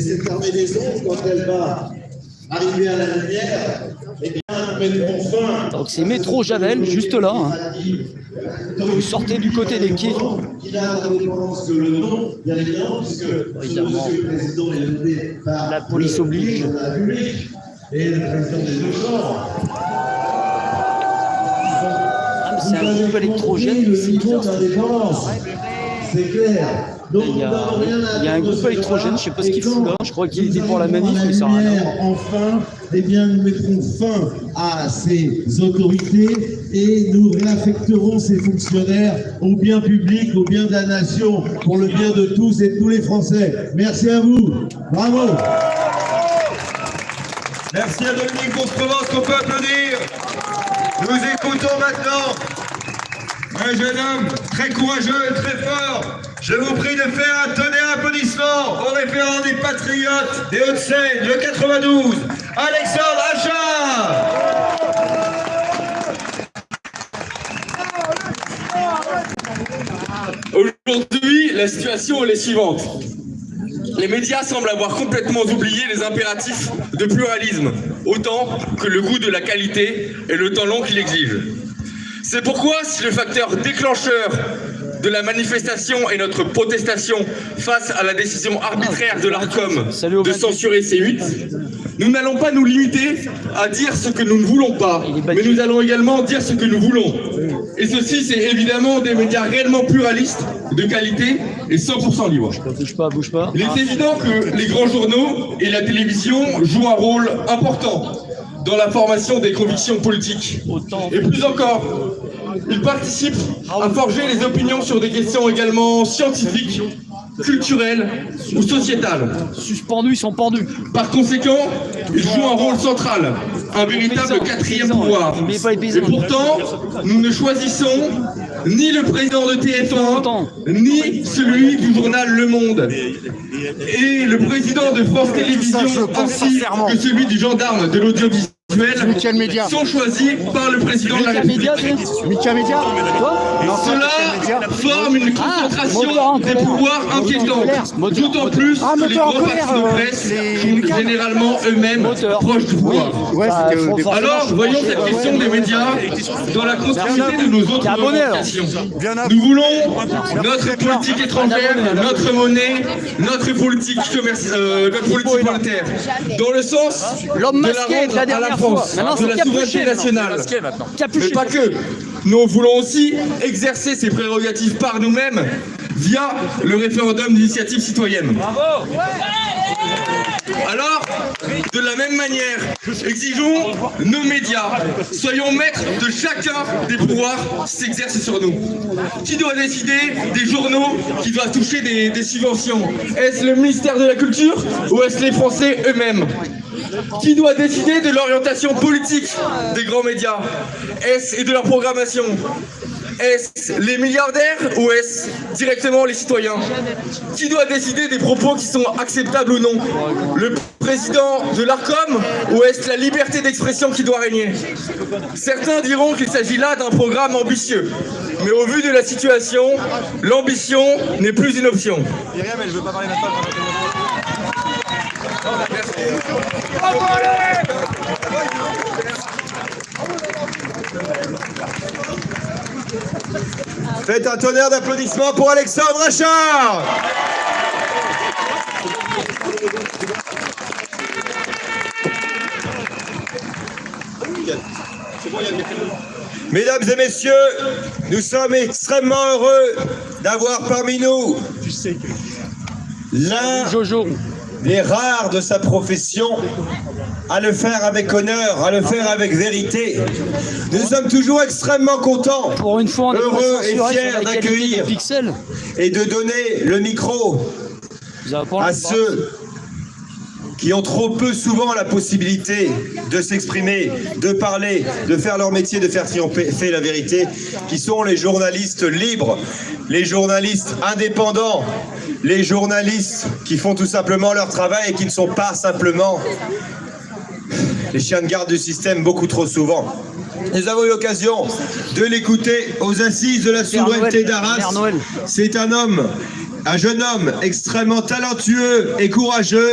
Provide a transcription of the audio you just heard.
cette armée des ombres, quand elle va arriver à la lumière, eh bien, nous mettrons fin. Donc c'est métro Javel, juste là. Hein. Vous sortez du côté des quais. Il a l'indépendance que le nom, bien évidemment, puisque évidemment, le président est nommé par la police oblige. La République et le président des deux chambres. Ah, c'est un groupe électrogène. Le niveau d'indépendance, c'est clair. Donc, il y a un groupe électrogène, je ne sais pas ce qu'il fout là, je crois qu'il était pour la manif, mais ça n'a rien à voir. Enfin, eh bien, nous mettrons fin à ces autorités et nous réaffecterons ces fonctionnaires au bien public, au bien de la nation, pour le bien de tous et de tous les Français. Merci à vous. Bravo. Merci à Dominique Bourse-Provence qu'on peut applaudir. Nous écoutons maintenant un jeune homme très courageux et très fort. Je vous prie de faire un tonnerre d'applaudissements au référent des Patriotes des Hauts-de-Seine, le 92, Alexandre Achard. Aujourd'hui, la situation est la suivante. Les médias semblent avoir complètement oublié les impératifs de pluralisme, autant que le goût de la qualité et le temps long qu'il exige. C'est pourquoi, si le facteur déclencheur de la manifestation et notre protestation face à la décision arbitraire de l'Arcom de censurer C8, nous n'allons pas nous limiter à dire ce que nous ne voulons pas, mais nous allons également dire ce que nous voulons. Et ceci, c'est évidemment des médias réellement pluralistes, de qualité et 100% libres. Bouge pas. Il est évident que les grands journaux et la télévision jouent un rôle important dans la formation des convictions politiques. Et plus encore, ils participent à forger les opinions sur des questions également scientifiques, culturelles ou sociétales. Suspendus, ils sont pendus. Par conséquent, ils jouent un rôle central, un véritable quatrième pouvoir. Et pourtant, nous ne choisissons ni le président de TF1, ni celui du journal Le Monde. Et le président de France Télévisions, ainsi que celui du gendarme de l'audiovisuel, sont choisis par le président de la République. Cela forme une concentration des pouvoirs inquiétante, d'autant plus que les gros partis de presse sont généralement eux-mêmes proches du pouvoir. Alors, voyons cette question des médias dans la continuité de nos autres revendications. Nous voulons notre politique étrangère, notre monnaie, notre politique monétaire, dans le sens de la rendre à la France, de la souveraineté nationale. Mais pas que. Nous voulons aussi exercer ces prérogatives par nous-mêmes via le référendum d'initiative citoyenne. Bravo. Alors, de la même manière, exigeons nos médias, soyons maîtres de chacun des pouvoirs qui s'exercent sur nous. Qui doit décider des journaux qui doivent toucher des subventions? Est-ce le ministère de la Culture ou est-ce les Français eux-mêmes? Qui doit décider de l'orientation politique des grands médias? Est-ce et de leur programmation? Est-ce les milliardaires ou est-ce directement les citoyens? Qui doit décider des propos qui sont acceptables ou non? Le président de l'Arcom ou est-ce la liberté d'expression qui doit régner? Certains diront qu'il s'agit là d'un programme ambitieux. Mais au vu de la situation, l'ambition n'est plus une option. Faites un tonnerre d'applaudissements pour Alexandre Achard. Mesdames et messieurs, nous sommes extrêmement heureux d'avoir parmi nous l'un des rares de sa profession à le faire avec honneur, à le faire avec vérité. Nous sommes toujours extrêmement contents, pour une fois, heureux et fiers d'accueillir et de donner le micro à ceux qui ont trop peu souvent la possibilité de s'exprimer, de parler, de faire leur métier, de faire triompher la vérité, qui sont les journalistes libres, les journalistes indépendants, les journalistes qui font tout simplement leur travail et qui ne sont pas simplement les chiens de garde du système beaucoup trop souvent. Nous avons eu l'occasion de l'écouter aux assises de la souveraineté d'Arras. C'est un homme, un jeune homme extrêmement talentueux et courageux.